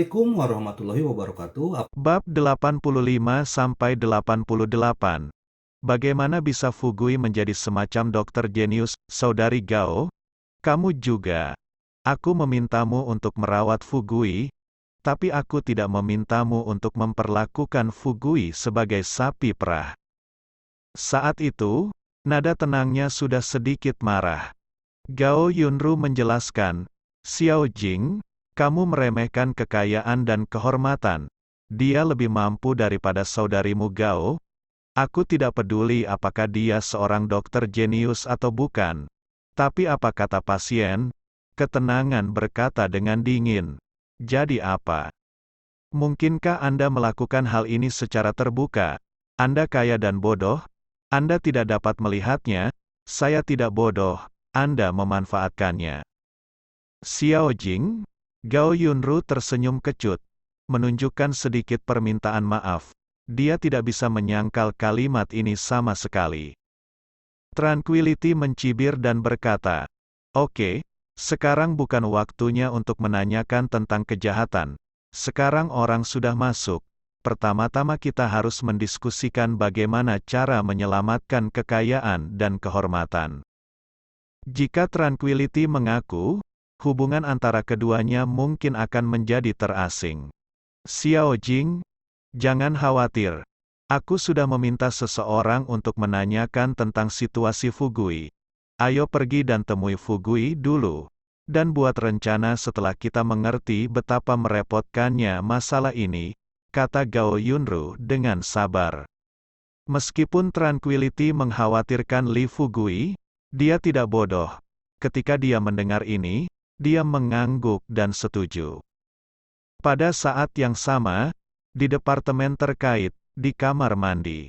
Assalamualaikum warahmatullahi wabarakatuh. Bab 85-88. Bagaimana bisa Fugui menjadi semacam dokter jenius, Saudari Gao? Kamu juga. Aku memintamu untuk merawat Fugui, tapi aku tidak memintamu untuk memperlakukan Fugui sebagai sapi perah. Saat itu, nada tenangnya sudah sedikit marah. Gao Yunru menjelaskan, Xiao Jing, kamu meremehkan kekayaan dan kehormatan. Dia lebih mampu daripada saudarimu Gao. Aku tidak peduli apakah dia seorang dokter jenius atau bukan. Tapi apa kata pasien? Ketenangan berkata dengan dingin. Jadi apa? Mungkinkah Anda melakukan hal ini secara terbuka? Anda kaya dan bodoh? Anda tidak dapat melihatnya? Saya tidak bodoh. Anda memanfaatkannya. Xiao Jing? Gao Yunru tersenyum kecut, menunjukkan sedikit permintaan maaf. Dia tidak bisa menyangkal kalimat ini sama sekali. Tranquility mencibir dan berkata, Oke, sekarang bukan waktunya untuk menanyakan tentang kejahatan. Sekarang orang sudah masuk. Pertama-tama kita harus mendiskusikan bagaimana cara menyelamatkan kekayaan dan kehormatan. Jika Tranquility mengaku, hubungan antara keduanya mungkin akan menjadi terasing. Xiao Jing, jangan khawatir. Aku sudah meminta seseorang untuk menanyakan tentang situasi Fugui. Ayo pergi dan temui Fugui dulu. Dan buat rencana setelah kita mengerti betapa merepotkannya masalah ini, kata Gao Yunru dengan sabar. Meskipun Tranquility mengkhawatirkan Li Fugui, dia tidak bodoh. Ketika dia mendengar ini, dia mengangguk dan setuju. Pada saat yang sama, di departemen terkait, di kamar mandi,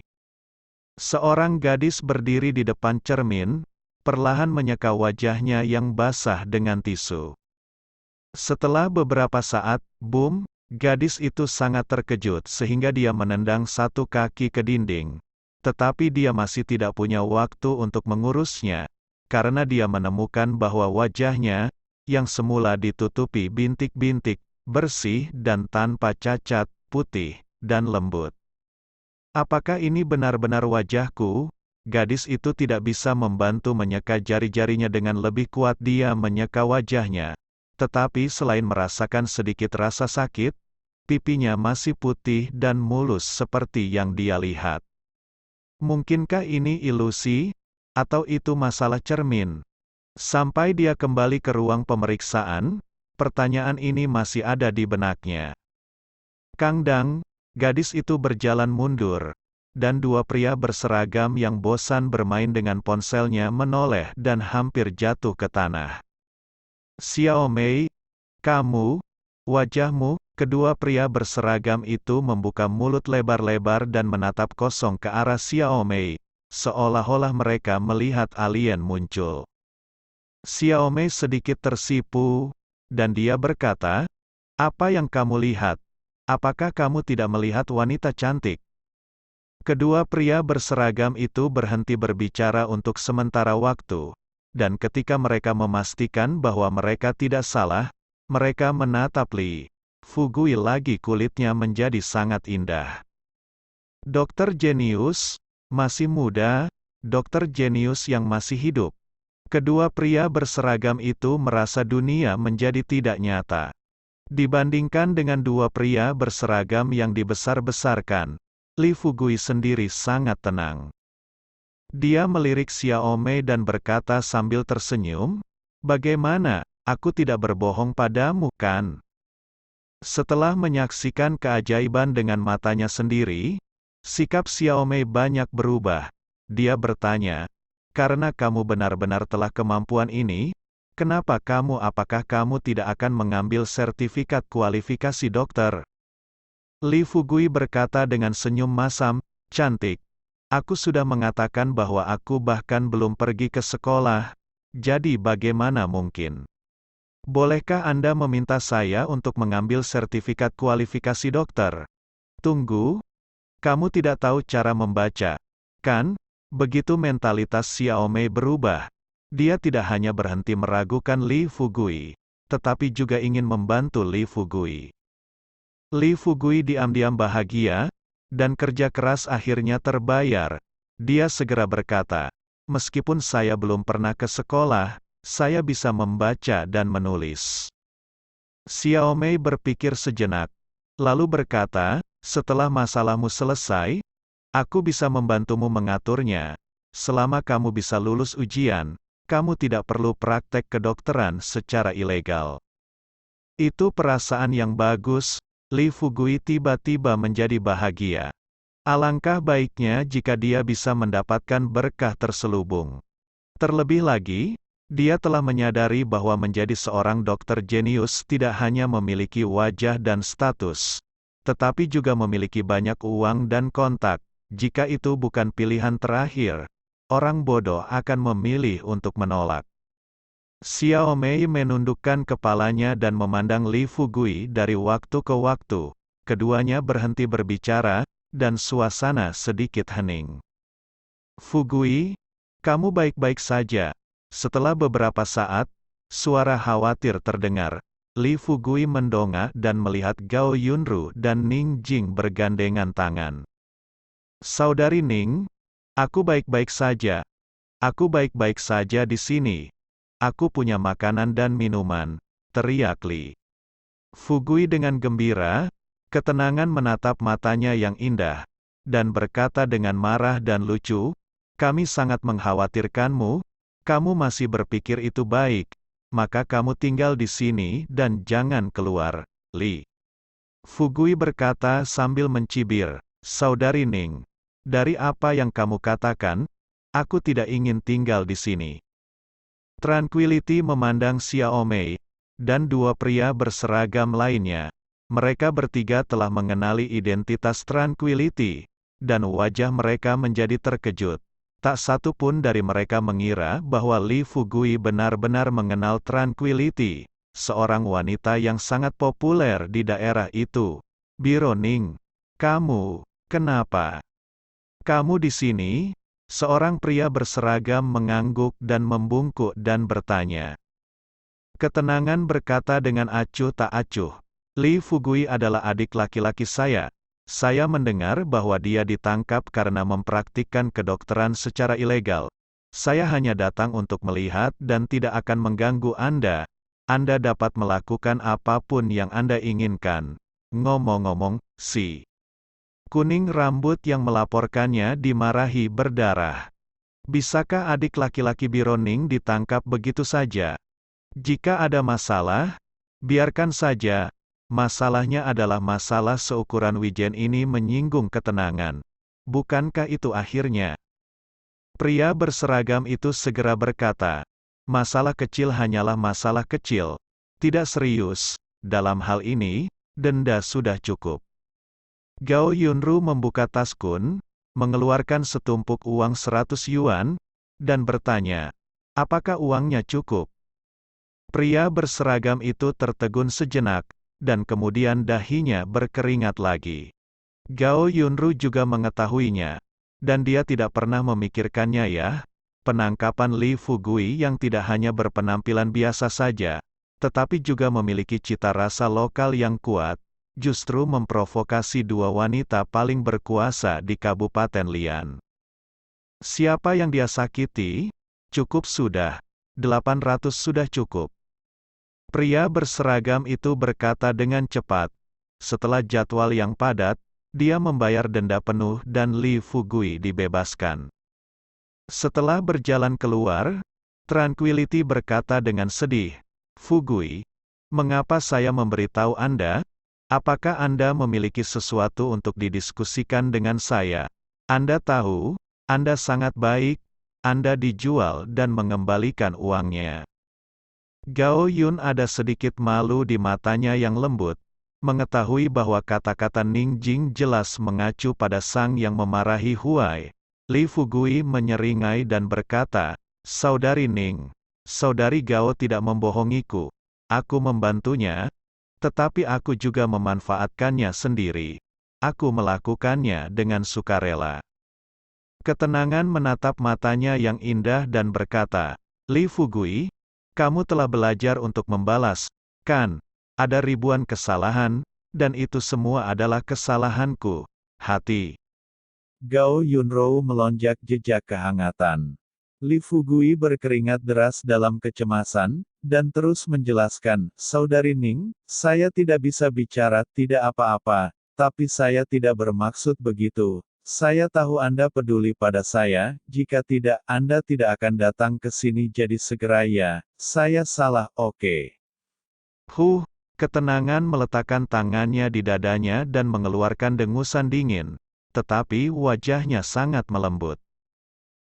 seorang gadis berdiri di depan cermin, perlahan menyeka wajahnya yang basah dengan tisu. Setelah beberapa saat, boom, gadis itu sangat terkejut sehingga dia menendang satu kaki ke dinding. Tetapi dia masih tidak punya waktu untuk mengurusnya, karena dia menemukan bahwa wajahnya, yang semula ditutupi bintik-bintik, bersih dan tanpa cacat, putih, dan lembut. Apakah ini benar-benar wajahku? Gadis itu tidak bisa membantu menyeka jari-jarinya dengan lebih kuat. Dia menyeka wajahnya. Tetapi selain merasakan sedikit rasa sakit, pipinya masih putih dan mulus seperti yang dia lihat. Mungkinkah ini ilusi? Atau itu masalah cermin? Sampai dia kembali ke ruang pemeriksaan, pertanyaan ini masih ada di benaknya. Kang Dang, gadis itu berjalan mundur, dan dua pria berseragam yang bosan bermain dengan ponselnya menoleh dan hampir jatuh ke tanah. Xiao Mei, kamu, wajahmu, kedua pria berseragam itu membuka mulut lebar-lebar dan menatap kosong ke arah Xiao Mei, seolah-olah mereka melihat alien muncul. Xiao Mei sedikit tersipu, dan dia berkata, apa yang kamu lihat? Apakah kamu tidak melihat wanita cantik? Kedua pria berseragam itu berhenti berbicara untuk sementara waktu, dan ketika mereka memastikan bahwa mereka tidak salah, mereka menatap Li Fugui lagi. Kulitnya menjadi sangat indah. Dokter jenius, masih muda, dokter jenius yang masih hidup. Kedua pria berseragam itu merasa dunia menjadi tidak nyata. Dibandingkan dengan dua pria berseragam yang dibesar-besarkan, Li Fugui sendiri sangat tenang. Dia melirik Xiao Mei dan berkata sambil tersenyum, bagaimana, aku tidak berbohong padamu kan? Setelah menyaksikan keajaiban dengan matanya sendiri, sikap Xiao Mei banyak berubah. Dia bertanya, karena kamu benar-benar telah kemampuan ini, kenapa kamu? Apakah kamu tidak akan mengambil sertifikat kualifikasi dokter? Li Fugui berkata dengan senyum masam, cantik. Aku sudah mengatakan bahwa aku bahkan belum pergi ke sekolah, jadi bagaimana mungkin? Bolehkah Anda meminta saya untuk mengambil sertifikat kualifikasi dokter? Tunggu, kamu tidak tahu cara membaca, kan? Begitu mentalitas Xiao Mei berubah. Dia tidak hanya berhenti meragukan Li Fugui, tetapi juga ingin membantu Li Fugui. Li Fugui diam-diam bahagia, dan kerja keras akhirnya terbayar. Dia segera berkata, meskipun saya belum pernah ke sekolah, saya bisa membaca dan menulis. Xiaomei berpikir sejenak, lalu berkata, setelah masalahmu selesai, aku bisa membantumu mengaturnya. Selama kamu bisa lulus ujian, kamu tidak perlu praktek kedokteran secara ilegal. Itu perasaan yang bagus. Li Fugui tiba-tiba menjadi bahagia. Alangkah baiknya jika dia bisa mendapatkan berkah terselubung. Terlebih lagi, dia telah menyadari bahwa menjadi seorang dokter jenius tidak hanya memiliki wajah dan status, tetapi juga memiliki banyak uang dan kontak. Jika itu bukan pilihan terakhir, orang bodoh akan memilih untuk menolak. Xiaomei menundukkan kepalanya dan memandang Li Fugui dari waktu ke waktu. Keduanya berhenti berbicara, dan suasana sedikit hening. Fugui, kamu baik-baik saja. Setelah beberapa saat, suara khawatir terdengar. Li Fugui mendongak dan melihat Gao Yunru dan Ning Jing bergandengan tangan. Saudari Ning, aku baik-baik saja. Aku baik-baik saja di sini. Aku punya makanan dan minuman, teriak Li Fugui dengan gembira. Ketenangan menatap matanya yang indah, dan berkata dengan marah dan lucu, kami sangat mengkhawatirkanmu, kamu masih berpikir itu baik, maka kamu tinggal di sini dan jangan keluar. Li Fugui berkata sambil mencibir, Saudari Ning, dari apa yang kamu katakan, aku tidak ingin tinggal di sini. Tranquility memandang Xiaomei, dan dua pria berseragam lainnya. Mereka bertiga telah mengenali identitas Tranquility, dan wajah mereka menjadi terkejut. Tak satu pun dari mereka mengira bahwa Li Fugui benar-benar mengenal Tranquility, seorang wanita yang sangat populer di daerah itu. Biro Ning, kamu, kenapa? Kamu di sini? Seorang pria berseragam mengangguk dan membungkuk dan bertanya. Ketenangan berkata dengan acuh tak acuh, Li Fugui adalah adik laki-laki saya. Saya mendengar bahwa dia ditangkap karena mempraktikkan kedokteran secara ilegal. Saya hanya datang untuk melihat dan tidak akan mengganggu Anda. Anda dapat melakukan apapun yang Anda inginkan. Ngomong-ngomong, si kuning rambut yang melaporkannya dimarahi berdarah. Bisakah adik laki-laki Biro Ning ditangkap begitu saja? Jika ada masalah, biarkan saja. Masalahnya adalah masalah seukuran wijen ini menyinggung ketenangan. Bukankah itu akhirnya? Pria berseragam itu segera berkata, masalah kecil hanyalah masalah kecil. Tidak serius, dalam hal ini, denda sudah cukup. Gao Yunru membuka tas kun, mengeluarkan setumpuk uang 100 yuan, dan bertanya, apakah uangnya cukup? Pria berseragam itu tertegun sejenak, dan kemudian dahinya berkeringat lagi. Gao Yunru juga mengetahuinya, dan dia tidak pernah memikirkannya ya. Penangkapan Li Fugui yang tidak hanya berpenampilan biasa saja, tetapi juga memiliki cita rasa lokal yang kuat, justru memprovokasi dua wanita paling berkuasa di Kabupaten Lian. Siapa yang dia sakiti? Cukup sudah. 800 sudah cukup. Pria berseragam itu berkata dengan cepat. Setelah jadwal yang padat, dia membayar denda penuh dan Li Fugui dibebaskan. Setelah berjalan keluar, Tranquility berkata dengan sedih, Fugui, mengapa saya memberitahu Anda? Apakah Anda memiliki sesuatu untuk didiskusikan dengan saya? Anda tahu, Anda sangat baik, Anda dijual dan mengembalikan uangnya. Gao Yun ada sedikit malu di matanya yang lembut, mengetahui bahwa kata-kata Ning Jing jelas mengacu pada sang yang memarahi Huai. Li Fugui menyeringai dan berkata, Saudari Ning, Saudari Gao tidak membohongiku, aku membantunya, tetapi aku juga memanfaatkannya sendiri. Aku melakukannya dengan sukarela. Ketenangan menatap matanya yang indah dan berkata, Li Fugui, kamu telah belajar untuk membalas, kan? Ada ribuan kesalahan, dan itu semua adalah kesalahanku. Hati. Gao Yunro melonjak jejak kehangatan. Li Fugui berkeringat deras dalam kecemasan, dan terus menjelaskan, Saudari Ning, saya tidak bisa bicara, tidak apa-apa, tapi saya tidak bermaksud begitu. Saya tahu Anda peduli pada saya, jika tidak, Anda tidak akan datang ke sini jadi segera ya, saya salah, oke. Ketenangan meletakkan tangannya di dadanya dan mengeluarkan dengusan dingin, tetapi wajahnya sangat melembut.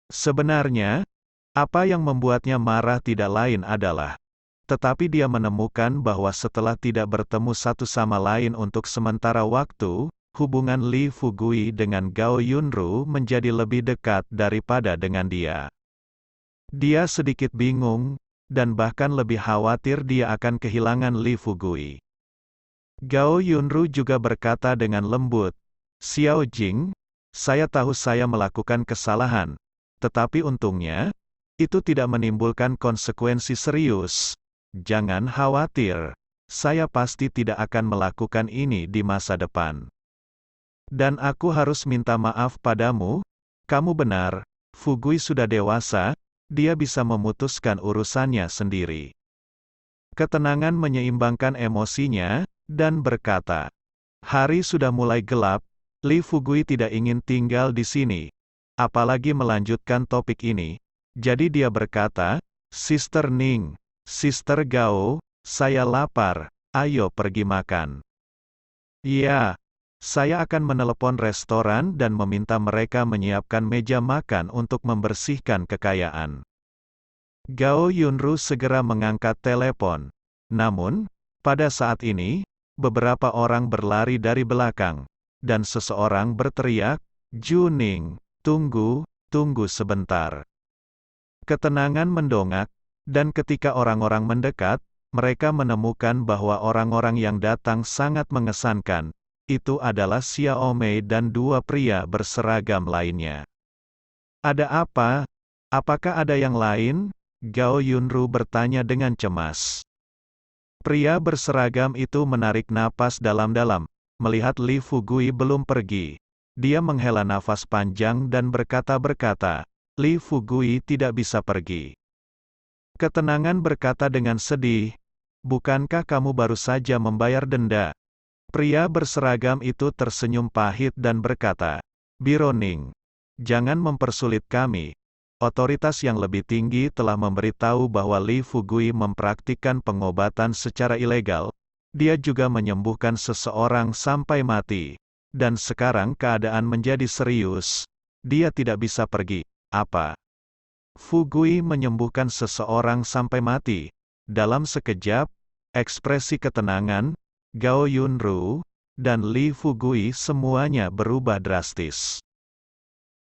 Sebenarnya, apa yang membuatnya marah tidak lain adalah, tetapi dia menemukan bahwa setelah tidak bertemu satu sama lain untuk sementara waktu, hubungan Li Fugui dengan Gao Yunru menjadi lebih dekat daripada dengan dia. Dia sedikit bingung, dan bahkan lebih khawatir dia akan kehilangan Li Fugui. Gao Yunru juga berkata dengan lembut, Xiao Jing, saya tahu saya melakukan kesalahan, tetapi untungnya, itu tidak menimbulkan konsekuensi serius. Jangan khawatir, saya pasti tidak akan melakukan ini di masa depan. Dan aku harus minta maaf padamu, kamu benar, Fugui sudah dewasa, dia bisa memutuskan urusannya sendiri. Ketenangan menyeimbangkan emosinya, dan berkata, hari sudah mulai gelap, Li Fugui tidak ingin tinggal di sini, apalagi melanjutkan topik ini. Jadi dia berkata, Sister Ning, Sister Gao, saya lapar, ayo pergi makan. Ya, saya akan menelepon restoran dan meminta mereka menyiapkan meja makan untuk membersihkan kekayaan. Gao Yunru segera mengangkat telepon. Namun, pada saat ini, beberapa orang berlari dari belakang, dan seseorang berteriak, Juning, tunggu sebentar. Ketenangan mendongak, dan ketika orang-orang mendekat, mereka menemukan bahwa orang-orang yang datang sangat mengesankan. Itu adalah Xiaomei dan dua pria berseragam lainnya. Ada apa? Apakah ada yang lain? Gao Yunru bertanya dengan cemas. Pria berseragam itu menarik napas dalam-dalam, melihat Li Fugui belum pergi. Dia menghela nafas panjang dan berkata-berkata, Li Fugui tidak bisa pergi. Ketenangan berkata dengan sedih, bukankah kamu baru saja membayar denda? Pria berseragam itu tersenyum pahit dan berkata, Bironing, jangan mempersulit kami. Otoritas yang lebih tinggi telah memberitahu bahwa Li Fugui mempraktikkan pengobatan secara ilegal. Dia juga menyembuhkan seseorang sampai mati. Dan sekarang keadaan menjadi serius. Dia tidak bisa pergi. Apa? Fugui menyembuhkan seseorang sampai mati. Dalam sekejap, ekspresi ketenangan, Gao Yunru, dan Li Fugui semuanya berubah drastis.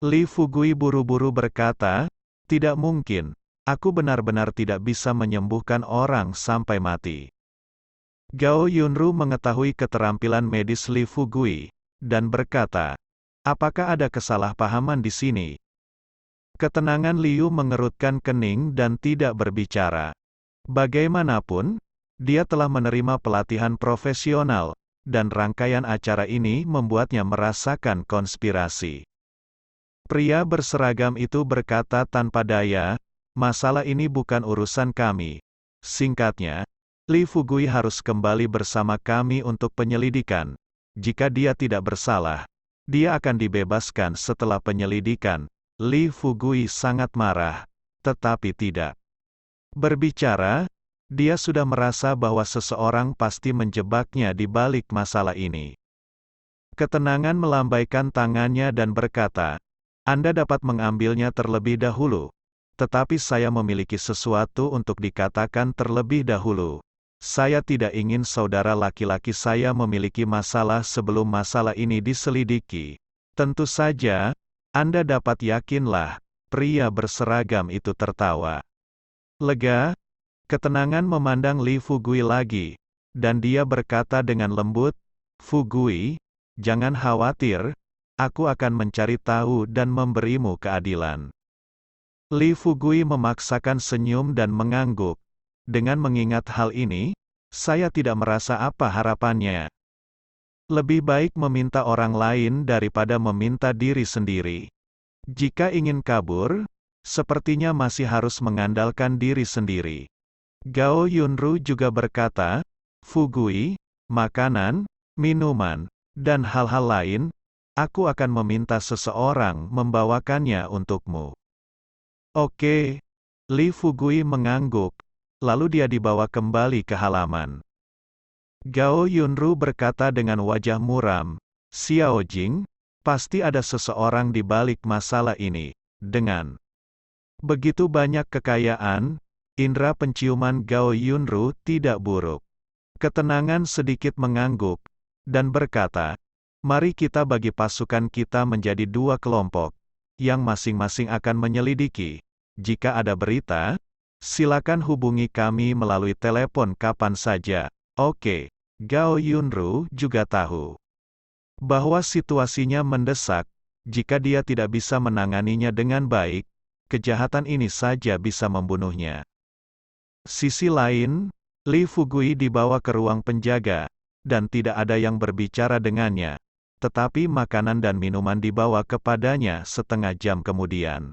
Li Fugui buru-buru berkata, tidak mungkin, aku benar-benar tidak bisa menyembuhkan orang sampai mati. Gao Yunru mengetahui keterampilan medis Li Fugui, dan berkata, apakah ada kesalahpahaman di sini? Ketenangan Liu mengerutkan kening dan tidak berbicara. Bagaimanapun, dia telah menerima pelatihan profesional, dan rangkaian acara ini membuatnya merasakan konspirasi. Pria berseragam itu berkata tanpa daya, masalah ini bukan urusan kami. Singkatnya, Li Fugui harus kembali bersama kami untuk penyelidikan. Jika dia tidak bersalah, dia akan dibebaskan setelah penyelidikan. Li Fugui sangat marah, tetapi tidak berbicara. Dia sudah merasa bahwa seseorang pasti menjebaknya di balik masalah ini. Ketenangan melambaikan tangannya dan berkata, Anda dapat mengambilnya terlebih dahulu. Tetapi saya memiliki sesuatu untuk dikatakan terlebih dahulu. Saya tidak ingin saudara laki-laki saya memiliki masalah sebelum masalah ini diselidiki. Tentu saja, Anda dapat yakinlah, pria berseragam itu tertawa. Lega, ketenangan memandang Li Fugui lagi, dan dia berkata dengan lembut, Fugui, jangan khawatir, aku akan mencari tahu dan memberimu keadilan. Li Fugui memaksakan senyum dan mengangguk. Dengan mengingat hal ini, saya tidak merasa apa harapannya. Lebih baik meminta orang lain daripada meminta diri sendiri. Jika ingin kabur, sepertinya masih harus mengandalkan diri sendiri. Gao Yunru juga berkata, Fugui, makanan, minuman, dan hal-hal lain, aku akan meminta seseorang membawakannya untukmu. Oke. Li Fugui mengangguk, lalu dia dibawa kembali ke halaman. Gao Yunru berkata dengan wajah muram, Xiao Jing, pasti ada seseorang di balik masalah ini. Dengan begitu banyak kekayaan, indera penciuman Gao Yunru tidak buruk. Ketenangan sedikit mengangguk, dan berkata, mari kita bagi pasukan kita menjadi 2 kelompok, yang masing-masing akan menyelidiki. Jika ada berita, silakan hubungi kami melalui telepon kapan saja. Oke. Gao Yunru juga tahu bahwa situasinya mendesak. Jika dia tidak bisa menanganinya dengan baik, kejahatan ini saja bisa membunuhnya. Sisi lain, Li Fugui dibawa ke ruang penjaga, dan tidak ada yang berbicara dengannya. Tetapi makanan dan minuman dibawa kepadanya setengah jam kemudian.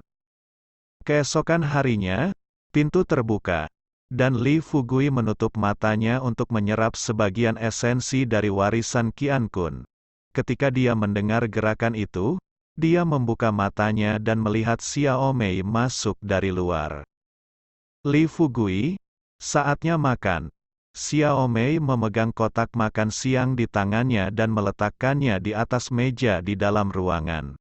Keesokan harinya, pintu terbuka, dan Li Fugui menutup matanya untuk menyerap sebagian esensi dari warisan Qian Kun. Ketika dia mendengar gerakan itu, dia membuka matanya dan melihat Xiao Mei masuk dari luar. Li Fugui, saatnya makan. Xiao Mei memegang kotak makan siang di tangannya dan meletakkannya di atas meja di dalam ruangan.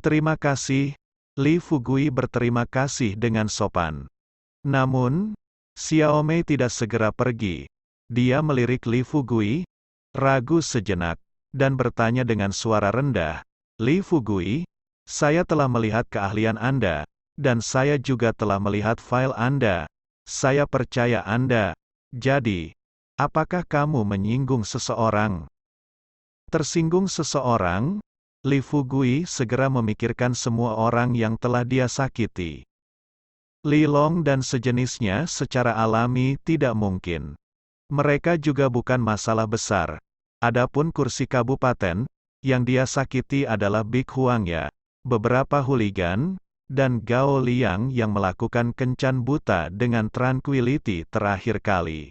Terima kasih. Li Fugui berterima kasih dengan sopan. Namun, Xiao Mei tidak segera pergi. Dia melirik Li Fugui, ragu sejenak, dan bertanya dengan suara rendah, Li Fugui, saya telah melihat keahlian Anda, dan saya juga telah melihat file Anda. Saya percaya Anda. Jadi, apakah kamu menyinggung seseorang? Tersinggung seseorang? Li Fugui segera memikirkan semua orang yang telah dia sakiti. Li Long dan sejenisnya secara alami tidak mungkin. Mereka juga bukan masalah besar. Adapun kursi kabupaten, yang dia sakiti adalah Big Huang Ya, beberapa hooligan, dan Gao Liang yang melakukan kencan buta dengan Tranquility terakhir kali.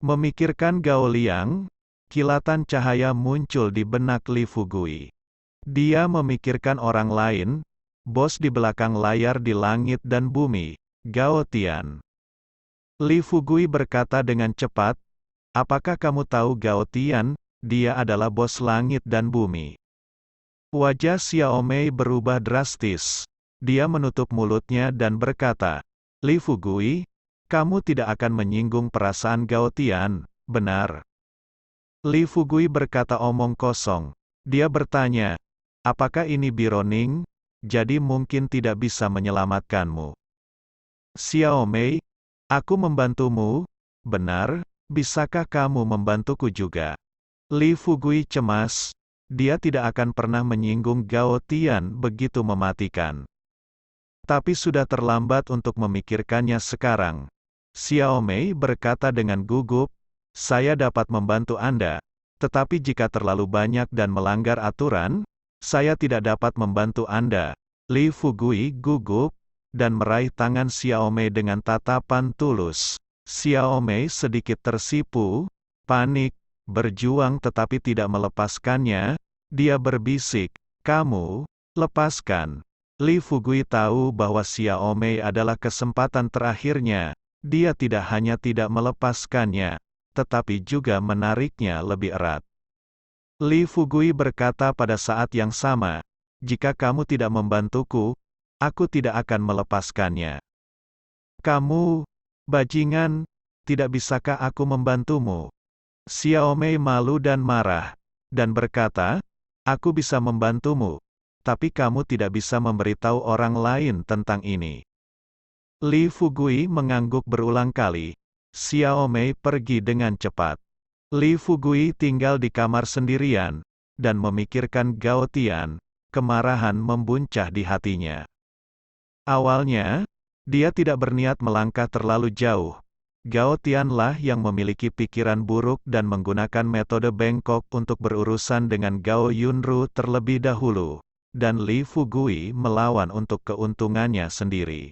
Memikirkan Gao Liang, kilatan cahaya muncul di benak Li Fugui. Dia memikirkan orang lain, bos di belakang layar di langit dan bumi, Gao Tian. Li Fugui berkata dengan cepat, apakah kamu tahu Gao Tian? Dia adalah bos langit dan bumi. Wajah Xiao Mei berubah drastis. Dia menutup mulutnya dan berkata, Li Fugui, kamu tidak akan menyinggung perasaan Gao Tian, benar? Li Fugui berkata omong kosong. Dia bertanya, apakah ini Bironing? Jadi mungkin tidak bisa menyelamatkanmu. Xiao Mei, aku membantumu, benar, bisakah kamu membantuku juga? Li Fugui cemas, dia tidak akan pernah menyinggung Gao Tian begitu mematikan. Tapi sudah terlambat untuk memikirkannya sekarang. Xiao Mei berkata dengan gugup, saya dapat membantu Anda, tetapi jika terlalu banyak dan melanggar aturan, saya tidak dapat membantu Anda. Li Fugui gugup, dan meraih tangan Xiao Mei dengan tatapan tulus. Xiao Mei sedikit tersipu, panik, berjuang tetapi tidak melepaskannya. Dia berbisik, kamu, lepaskan. Li Fugui tahu bahwa Xiao Mei adalah kesempatan terakhirnya. Dia tidak hanya tidak melepaskannya, tetapi juga menariknya lebih erat. Li Fugui berkata pada saat yang sama, jika kamu tidak membantuku, aku tidak akan melepaskannya. Kamu, bajingan, tidak bisakah aku membantumu? Xiao Mei malu dan marah, dan berkata, aku bisa membantumu, tapi kamu tidak bisa memberitahu orang lain tentang ini. Li Fugui mengangguk berulang kali. Xiao Mei pergi dengan cepat. Li Fugui tinggal di kamar sendirian, dan memikirkan Gao Tian. Kemarahan membuncah di hatinya. Awalnya, dia tidak berniat melangkah terlalu jauh. Gao Tianlah yang memiliki pikiran buruk dan menggunakan metode bengkok untuk berurusan dengan Gao Yunru terlebih dahulu, dan Li Fugui melawan untuk keuntungannya sendiri.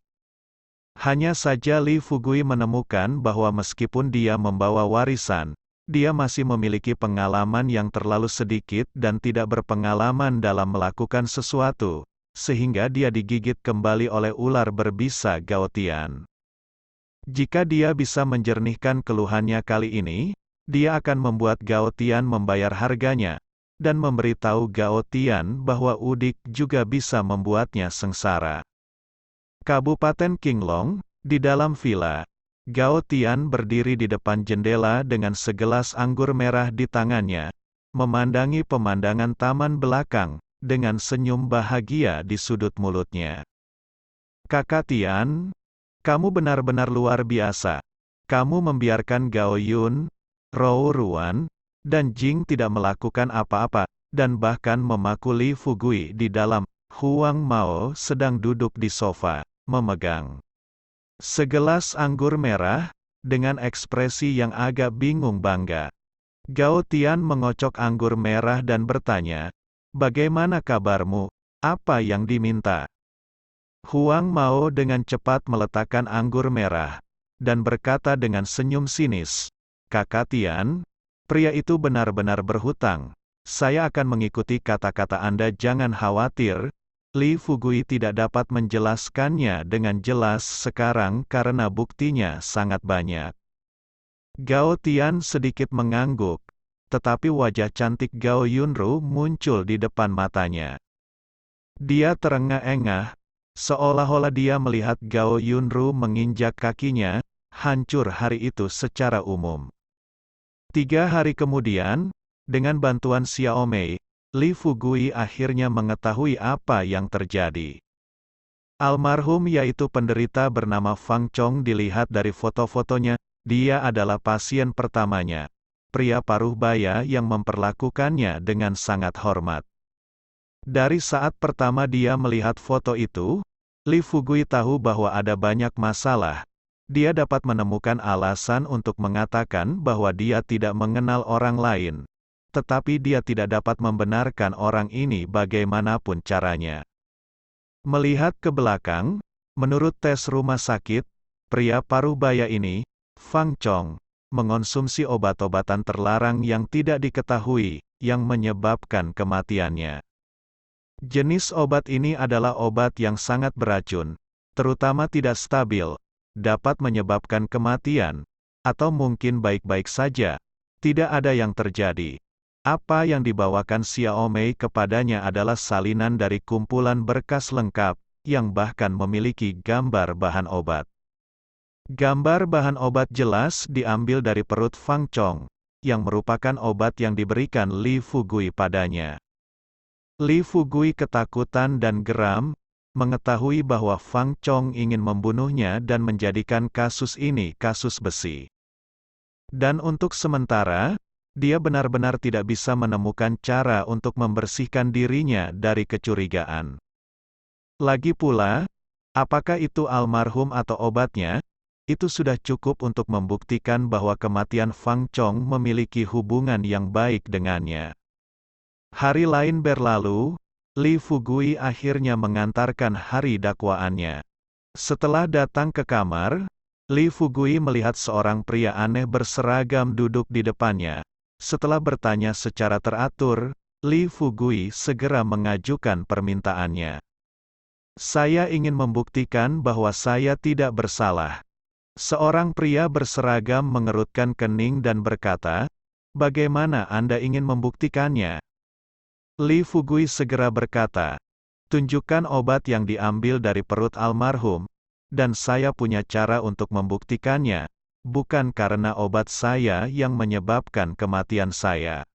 Hanya saja Li Fugui menemukan bahwa meskipun dia membawa warisan, dia masih memiliki pengalaman yang terlalu sedikit dan tidak berpengalaman dalam melakukan sesuatu, sehingga dia digigit kembali oleh ular berbisa Gao Tian. Jika dia bisa menjernihkan keluhannya kali ini, dia akan membuat Gao Tian membayar harganya, dan memberitahu Gao Tian bahwa udik juga bisa membuatnya sengsara. Kabupaten Qinglong, di dalam villa, Gao Tian berdiri di depan jendela dengan segelas anggur merah di tangannya, memandangi pemandangan taman belakang, dengan senyum bahagia di sudut mulutnya. Kakak Tian, kamu benar-benar luar biasa. Kamu membiarkan Gao Yun, Rou Ruan, dan Jing tidak melakukan apa-apa, dan bahkan memakuli Fugui di dalam. Huang Mao sedang duduk di sofa, memegang segelas anggur merah, dengan ekspresi yang agak bingung bangga. Gao Tian mengocok anggur merah dan bertanya, "Bagaimana kabarmu? Apa yang diminta?" Huang Mao dengan cepat meletakkan anggur merah, dan berkata dengan senyum sinis, "Kakak Tian, pria itu benar-benar berhutang. Saya akan mengikuti kata-kata Anda, jangan khawatir." Li Fugui tidak dapat menjelaskannya dengan jelas sekarang karena buktinya sangat banyak. Gao Tian sedikit mengangguk, tetapi wajah cantik Gao Yunru muncul di depan matanya. Dia terengah-engah, seolah-olah dia melihat Gao Yunru menginjak kakinya, hancur hari itu secara umum. 3 hari kemudian, dengan bantuan Xiaomei, Li Fugui akhirnya mengetahui apa yang terjadi. Almarhum yaitu penderita bernama Fang Chong dilihat dari foto-fotonya, dia adalah pasien pertamanya. Pria paruh baya yang memperlakukannya dengan sangat hormat. Dari saat pertama dia melihat foto itu, Li Fugui tahu bahwa ada banyak masalah. Dia dapat menemukan alasan untuk mengatakan bahwa dia tidak mengenal orang lain. Tetapi dia tidak dapat membenarkan orang ini bagaimanapun caranya. Melihat ke belakang, menurut tes rumah sakit, pria paruh baya ini, Fang Chong, mengonsumsi obat-obatan terlarang yang tidak diketahui, yang menyebabkan kematiannya. Jenis obat ini adalah obat yang sangat beracun, terutama tidak stabil, dapat menyebabkan kematian, atau mungkin baik-baik saja. Tidak ada yang terjadi. Apa yang dibawakan Xiaomei kepadanya adalah salinan dari kumpulan berkas lengkap, yang bahkan memiliki gambar bahan obat. Gambar bahan obat jelas diambil dari perut Fang Chong, yang merupakan obat yang diberikan Li Fugui padanya. Li Fugui ketakutan dan geram, mengetahui bahwa Fang Chong ingin membunuhnya dan menjadikan kasus ini kasus besi. Dan untuk sementara, dia benar-benar tidak bisa menemukan cara untuk membersihkan dirinya dari kecurigaan. Lagi pula, apakah itu almarhum atau obatnya? Itu sudah cukup untuk membuktikan bahwa kematian Fang Chong memiliki hubungan yang baik dengannya. Hari lain berlalu, Li Fugui akhirnya mengantarkan hari dakwaannya. Setelah datang ke kamar, Li Fugui melihat seorang pria aneh berseragam duduk di depannya. Setelah bertanya secara teratur, Li Fugui segera mengajukan permintaannya. "Saya ingin membuktikan bahwa saya tidak bersalah." Seorang pria berseragam mengerutkan kening dan berkata, "Bagaimana Anda ingin membuktikannya?" Li Fugui segera berkata, "Tunjukkan obat yang diambil dari perut almarhum, dan saya punya cara untuk membuktikannya, bukan karena obat saya yang menyebabkan kematian saya."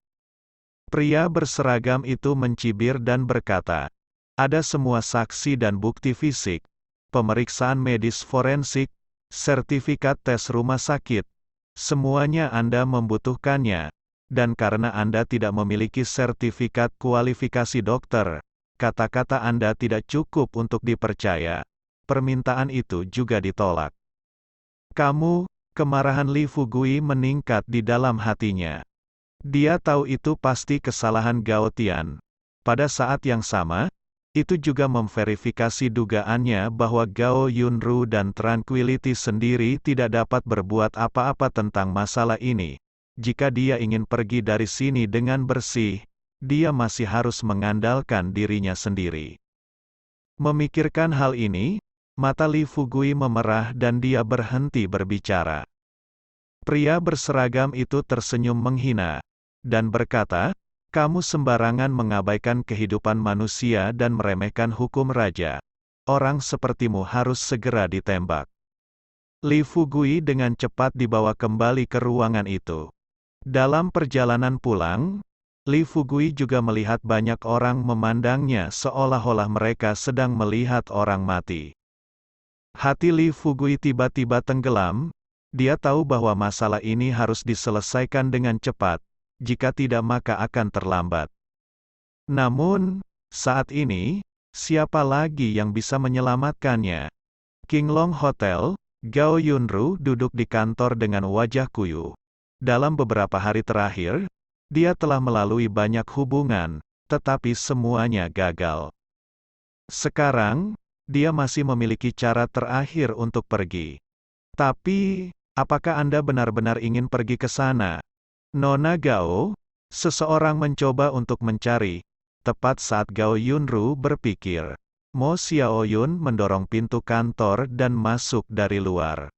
Pria berseragam itu mencibir dan berkata, "Ada semua saksi dan bukti fisik, pemeriksaan medis forensik, sertifikat tes rumah sakit, semuanya Anda membutuhkannya. Dan karena Anda tidak memiliki sertifikat kualifikasi dokter, kata-kata Anda tidak cukup untuk dipercaya. Permintaan itu juga ditolak. Kamu Kemarahan Li Fugui meningkat di dalam hatinya. Dia tahu itu pasti kesalahan Gao Tian. Pada saat yang sama, itu juga memverifikasi dugaannya bahwa Gao Yunru dan Tranquility sendiri tidak dapat berbuat apa-apa tentang masalah ini. Jika dia ingin pergi dari sini dengan bersih, dia masih harus mengandalkan dirinya sendiri. Memikirkan hal ini, mata Li Fugui memerah dan dia berhenti berbicara. Pria berseragam itu tersenyum menghina, dan berkata, "Kamu sembarangan mengabaikan kehidupan manusia dan meremehkan hukum raja. Orang sepertimu harus segera ditembak." Li Fugui dengan cepat dibawa kembali ke ruangan itu. Dalam perjalanan pulang, Li Fugui juga melihat banyak orang memandangnya seolah-olah mereka sedang melihat orang mati. Hati Li Fugui tiba-tiba tenggelam. Dia tahu bahwa masalah ini harus diselesaikan dengan cepat, jika tidak maka akan terlambat. Namun, saat ini, siapa lagi yang bisa menyelamatkannya? Qinglong Hotel, Gao Yunru duduk di kantor dengan wajah kuyu. Dalam beberapa hari terakhir, dia telah melalui banyak hubungan, tetapi semuanya gagal. Sekarang, dia masih memiliki cara terakhir untuk pergi. Tapi, apakah Anda benar-benar ingin pergi ke sana? Nona Gao? Seseorang mencoba untuk mencari. Tepat saat Gao Yunru berpikir, Mo Xiaoyun mendorong pintu kantor dan masuk dari luar.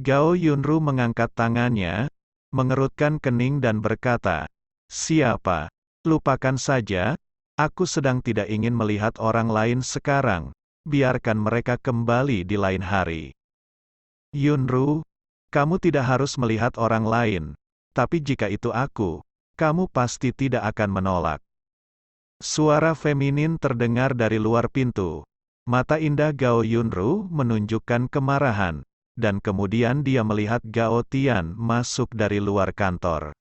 Gao Yunru mengangkat tangannya, mengerutkan kening dan berkata, "Siapa? Lupakan saja, aku sedang tidak ingin melihat orang lain sekarang, biarkan mereka kembali di lain hari." Yunru, kamu tidak harus melihat orang lain, tapi jika itu aku, kamu pasti tidak akan menolak. Suara feminin terdengar dari luar pintu. Mata indah Gao Yunru menunjukkan kemarahan, dan kemudian dia melihat Gao Tian masuk dari luar kantor.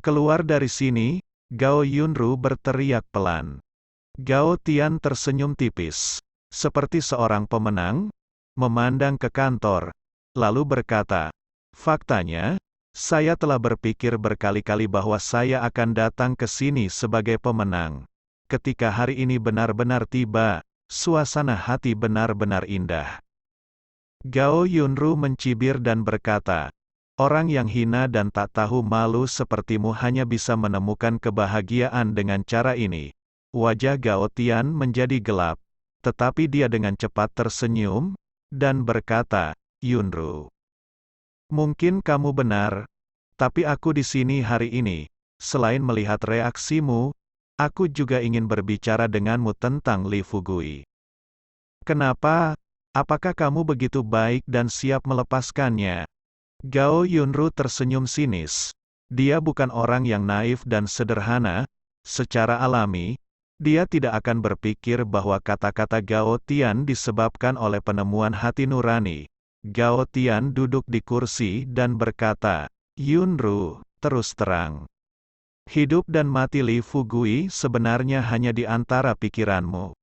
"Keluar dari sini," Gao Yunru berteriak pelan. Gao Tian tersenyum tipis, seperti seorang pemenang, memandang ke kantor, lalu berkata, "Faktanya, saya telah berpikir berkali-kali bahwa saya akan datang ke sini sebagai pemenang. Ketika hari ini benar-benar tiba, suasana hati benar-benar indah." Gao Yunru mencibir dan berkata, "Orang yang hina dan tak tahu malu sepertimu hanya bisa menemukan kebahagiaan dengan cara ini." Wajah Gao Tian menjadi gelap, tetapi dia dengan cepat tersenyum, dan berkata, "Yunru, mungkin kamu benar, tapi aku di sini hari ini. Selain melihat reaksimu, aku juga ingin berbicara denganmu tentang Li Fugui." "Kenapa? Apakah kamu begitu baik dan siap melepaskannya?" Gao Yunru tersenyum sinis. Dia bukan orang yang naif dan sederhana. Secara alami, dia tidak akan berpikir bahwa kata-kata Gao Tian disebabkan oleh penemuan hati nurani. Gao Tian duduk di kursi dan berkata, "Yunru, terus terang. Hidup dan mati Li Fugui sebenarnya hanya di antara pikiranmu.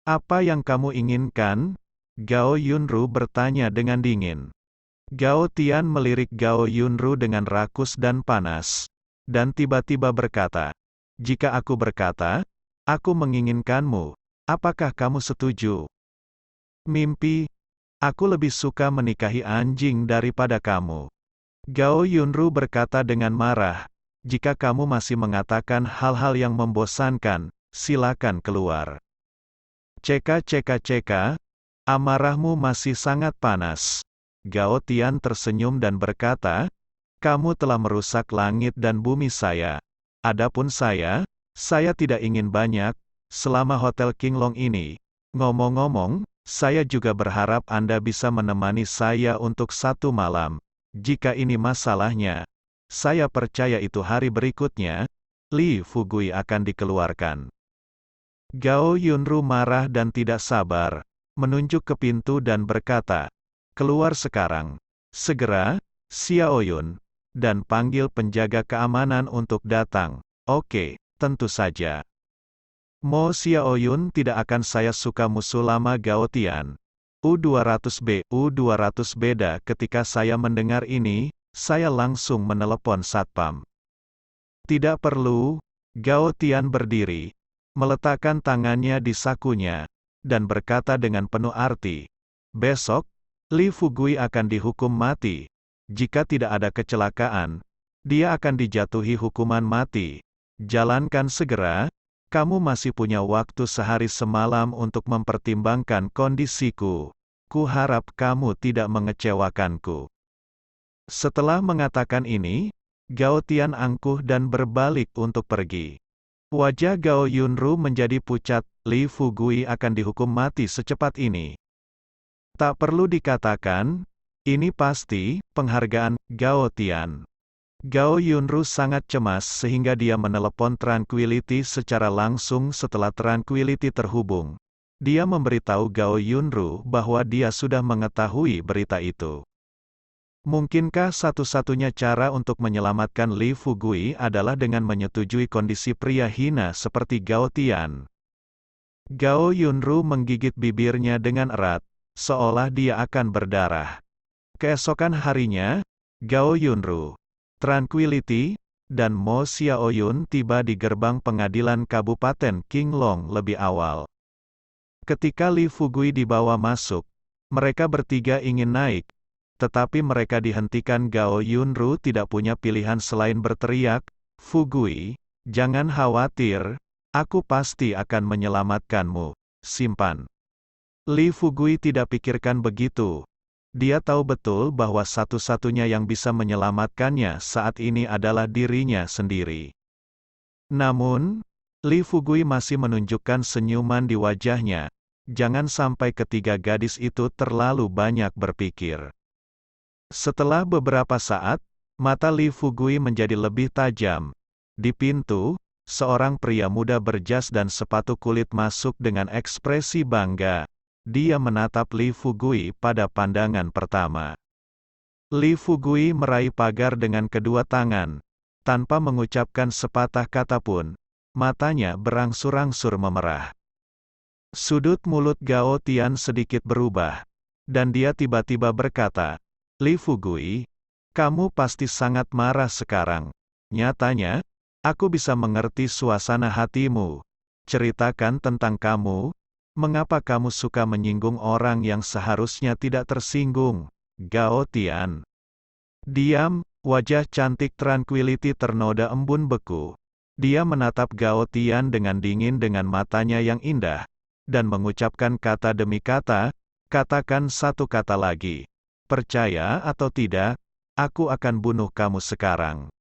Apa yang kamu inginkan?" Gao Yunru bertanya dengan dingin. Gao Tian melirik Gao Yunru dengan rakus dan panas, dan tiba-tiba berkata, "Jika aku berkata, aku menginginkanmu, apakah kamu setuju?" "Mimpi, aku lebih suka menikahi anjing daripada kamu." Gao Yunru berkata dengan marah, "Jika kamu masih mengatakan hal-hal yang membosankan, silakan keluar." Ceka, amarahmu masih sangat panas." Gao Tian tersenyum dan berkata, "Kamu telah merusak langit dan bumi saya. Adapun saya tidak ingin banyak, selama Hotel Qinglong ini. Ngomong-ngomong, saya juga berharap Anda bisa menemani saya untuk 1 malam. Jika ini masalahnya, saya percaya itu hari berikutnya, Li Fugui akan dikeluarkan." Gao Yunru marah dan tidak sabar, menunjuk ke pintu dan berkata, "Keluar sekarang. Segera, Xiaoyun, dan panggil penjaga keamanan untuk datang." "Oke, tentu saja." "Mo Xiaoyun tidak akan saya suka musuh lama Gao Tian. U200B, U200 beda. Ketika saya mendengar ini, saya langsung menelepon satpam. Tidak perlu, Gao Tian berdiri, meletakkan tangannya di sakunya, dan berkata dengan penuh arti, besok, Li Fugui akan dihukum mati. Jika tidak ada kecelakaan, dia akan dijatuhi hukuman mati. Jalankan segera, kamu masih punya waktu sehari semalam untuk mempertimbangkan kondisiku. Kuharap kamu tidak mengecewakanku. Setelah mengatakan ini, Gao Tian angkuh dan berbalik untuk pergi. Wajah Gao Yunru menjadi pucat, Li Fugui akan dihukum mati secepat ini. Tak perlu dikatakan, ini pasti penghargaan Gao Tian. Gao Yunru sangat cemas sehingga dia menelepon Tranquility secara langsung setelah Tranquility terhubung. Dia memberitahu Gao Yunru bahwa dia sudah mengetahui berita itu. Mungkinkah satu-satunya cara untuk menyelamatkan Li Fugui adalah dengan menyetujui kondisi pria hina seperti Gao Tian? Gao Yunru menggigit bibirnya dengan erat, seolah dia akan berdarah. Keesokan harinya, Gao Yunru, Tranquility, dan Mo Xiaoyun tiba di gerbang pengadilan Kabupaten Qinglong lebih awal. Ketika Li Fugui dibawa masuk, mereka bertiga ingin naik, tetapi mereka dihentikan. Gao Yunru tidak punya pilihan selain berteriak, Fugui, jangan khawatir, aku pasti akan menyelamatkanmu, simpan. Li Fugui tidak pikirkan begitu. Dia tahu betul bahwa satu-satunya yang bisa menyelamatkannya saat ini adalah dirinya sendiri. Namun, Li Fugui masih menunjukkan senyuman di wajahnya. Jangan sampai ketiga gadis itu terlalu banyak berpikir. Setelah beberapa saat, mata Li Fugui menjadi lebih tajam. Di pintu, seorang pria muda berjas dan sepatu kulit masuk dengan ekspresi bangga. Dia menatap Li Fugui pada pandangan pertama. Li Fugui meraih pagar dengan kedua tangan. Tanpa mengucapkan sepatah kata pun, matanya berangsur-angsur memerah. Sudut mulut Gao Tian sedikit berubah. Dan dia tiba-tiba berkata, Li Fugui, kamu pasti sangat marah sekarang. Nyatanya, aku bisa mengerti suasana hatimu. Ceritakan tentang kamu. Mengapa kamu suka menyinggung orang yang seharusnya tidak tersinggung? Gao Tian. Diam, wajah cantik Tranquility ternoda embun beku. Dia menatap Gao Tian dengan dingin dengan matanya yang indah, dan mengucapkan kata demi kata, katakan satu kata lagi. Percaya atau tidak, aku akan bunuh kamu sekarang.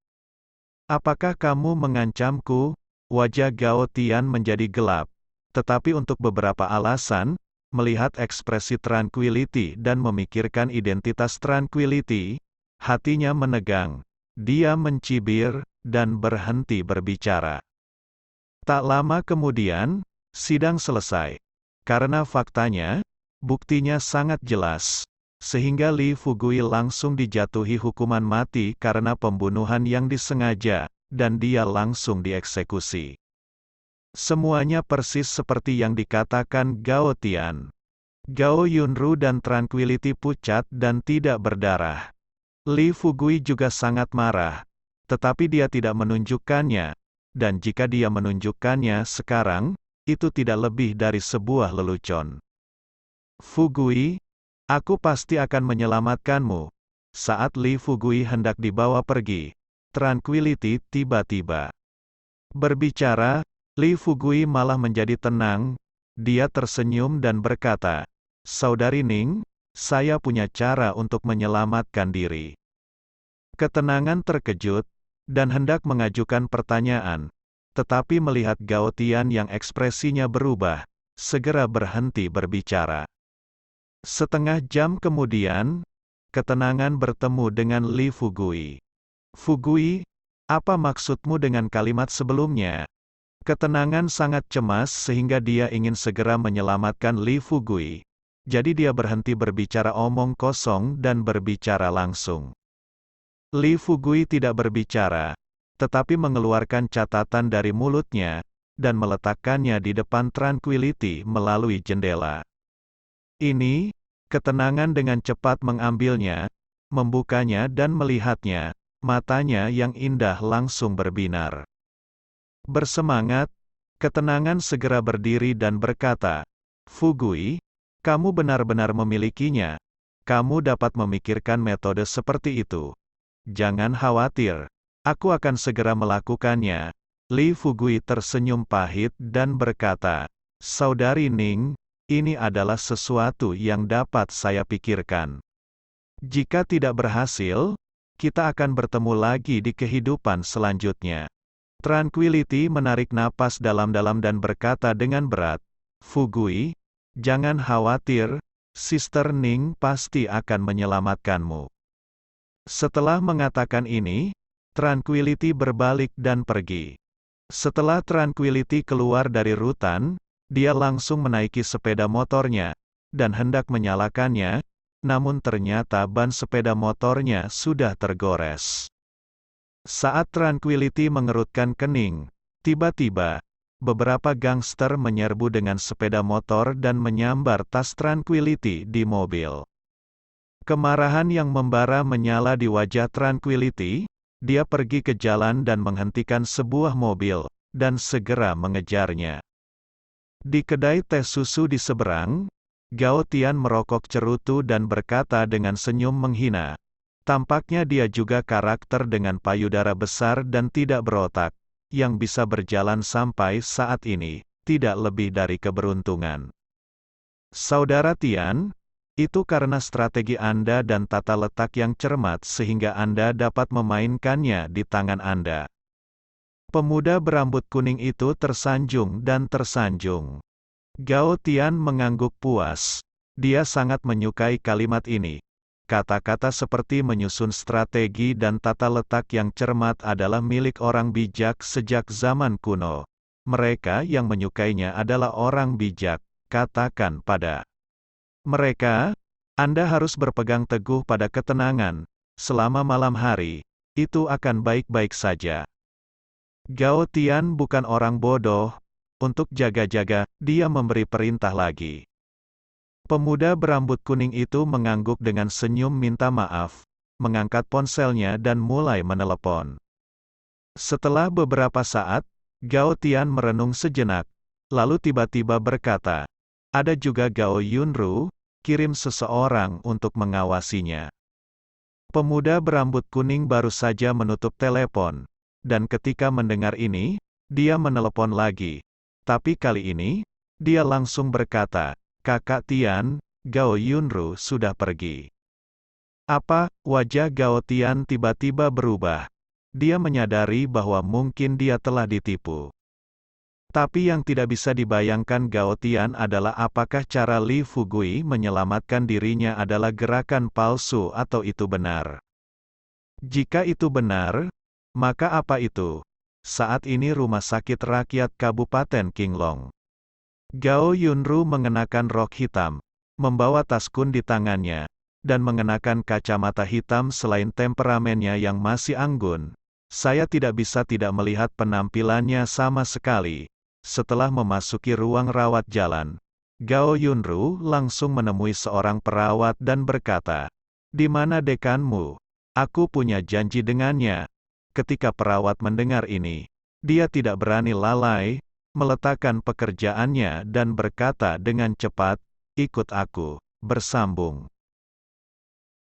Apakah kamu mengancamku? Wajah Gao Tian menjadi gelap. Tetapi untuk beberapa alasan, melihat ekspresi Tranquility dan memikirkan identitas Tranquility, hatinya menegang. Dia mencibir, dan berhenti berbicara. Tak lama kemudian, sidang selesai. Karena faktanya, buktinya sangat jelas, sehingga Li Fugui langsung dijatuhi hukuman mati karena pembunuhan yang disengaja, dan dia langsung dieksekusi. Semuanya persis seperti yang dikatakan Gao Tian. Gao Yunru dan Tranquility pucat dan tidak berdarah. Li Fugui juga sangat marah, tetapi dia tidak menunjukkannya, dan jika dia menunjukkannya sekarang, itu tidak lebih dari sebuah lelucon. Fugui, aku pasti akan menyelamatkanmu. Saat Li Fugui hendak dibawa pergi, Tranquility tiba-tiba berbicara. Li Fugui malah menjadi tenang. Dia tersenyum dan berkata, Saudari Ning, saya punya cara untuk menyelamatkan diri. Ketenangan terkejut, dan hendak mengajukan pertanyaan. Tetapi melihat Gao Tian yang ekspresinya berubah, segera berhenti berbicara. Setengah jam kemudian, ketenangan bertemu dengan Li Fugui. Fugui, apa maksudmu dengan kalimat sebelumnya? Ketenangan sangat cemas sehingga dia ingin segera menyelamatkan Li Fugui. Jadi dia berhenti berbicara omong kosong dan berbicara langsung. Li Fugui tidak berbicara, tetapi mengeluarkan catatan dari mulutnya, dan meletakkannya di depan Tranquility melalui jendela. Ini, Ketenangan dengan cepat mengambilnya, membukanya dan melihatnya, matanya yang indah langsung berbinar. Bersemangat, ketenangan segera berdiri dan berkata, "Fugui, kamu benar-benar memilikinya. Kamu dapat memikirkan metode seperti itu. Jangan khawatir, aku akan segera melakukannya." Li Fugui tersenyum pahit dan berkata, "Saudari Ning, ini adalah sesuatu yang dapat saya pikirkan. Jika tidak berhasil, kita akan bertemu lagi di kehidupan selanjutnya." Tranquility menarik napas dalam-dalam dan berkata dengan berat, "Fugui, jangan khawatir, Sister Ning pasti akan menyelamatkanmu." Setelah mengatakan ini, Tranquility berbalik dan pergi. Setelah Tranquility keluar dari rutan, dia langsung menaiki sepeda motornya, dan hendak menyalakannya, namun ternyata ban sepeda motornya sudah tergores. Saat Tranquility mengerutkan kening, tiba-tiba, beberapa gangster menyerbu dengan sepeda motor dan menyambar tas Tranquility di mobil. Kemarahan yang membara menyala di wajah Tranquility, dia pergi ke jalan dan menghentikan sebuah mobil, dan segera mengejarnya. Di kedai teh susu di seberang, Gao Tian merokok cerutu dan berkata dengan senyum menghina. Tampaknya dia juga karakter dengan payudara besar dan tidak berotak, yang bisa berjalan sampai saat ini, tidak lebih dari keberuntungan. Saudara Tian, itu karena strategi Anda dan tata letak yang cermat sehingga Anda dapat memainkannya di tangan Anda. Pemuda berambut kuning itu tersanjung dan tersanjung. Gao Tian mengangguk puas. Dia sangat menyukai kalimat ini. Kata-kata seperti menyusun strategi dan tata letak yang cermat adalah milik orang bijak sejak zaman kuno. Mereka yang menyukainya adalah orang bijak, katakan pada mereka, Anda harus berpegang teguh pada ketenangan, selama malam hari, itu akan baik-baik saja. Gao Tian bukan orang bodoh, untuk jaga-jaga, dia memberi perintah lagi. Pemuda berambut kuning itu mengangguk dengan senyum minta maaf, mengangkat ponselnya dan mulai menelepon. Setelah beberapa saat, Gao Tian merenung sejenak, lalu tiba-tiba berkata, "Ada juga Gao Yunru, kirim seseorang untuk mengawasinya." Pemuda berambut kuning baru saja menutup telepon, dan ketika mendengar ini, dia menelepon lagi. Tapi kali ini, dia langsung berkata, "Kakak Tian, Gao Yunru sudah pergi." Apa? Wajah Gao Tian tiba-tiba berubah. Dia menyadari bahwa mungkin dia telah ditipu. Tapi yang tidak bisa dibayangkan Gao Tian adalah apakah cara Li Fugui menyelamatkan dirinya adalah gerakan palsu atau itu benar. Jika itu benar, maka apa itu? Saat ini Rumah Sakit Rakyat Kabupaten Qinglong. Gao Yunru mengenakan rok hitam, membawa tas kun di tangannya, dan mengenakan kacamata hitam. Selain temperamennya yang masih anggun, saya tidak bisa tidak melihat penampilannya sama sekali. Setelah memasuki ruang rawat jalan, Gao Yunru langsung menemui seorang perawat dan berkata, "Di mana dekanmu? Aku punya janji dengannya." Ketika perawat mendengar ini, dia tidak berani lalai, meletakkan pekerjaannya dan berkata dengan cepat, "Ikut aku." Bersambung.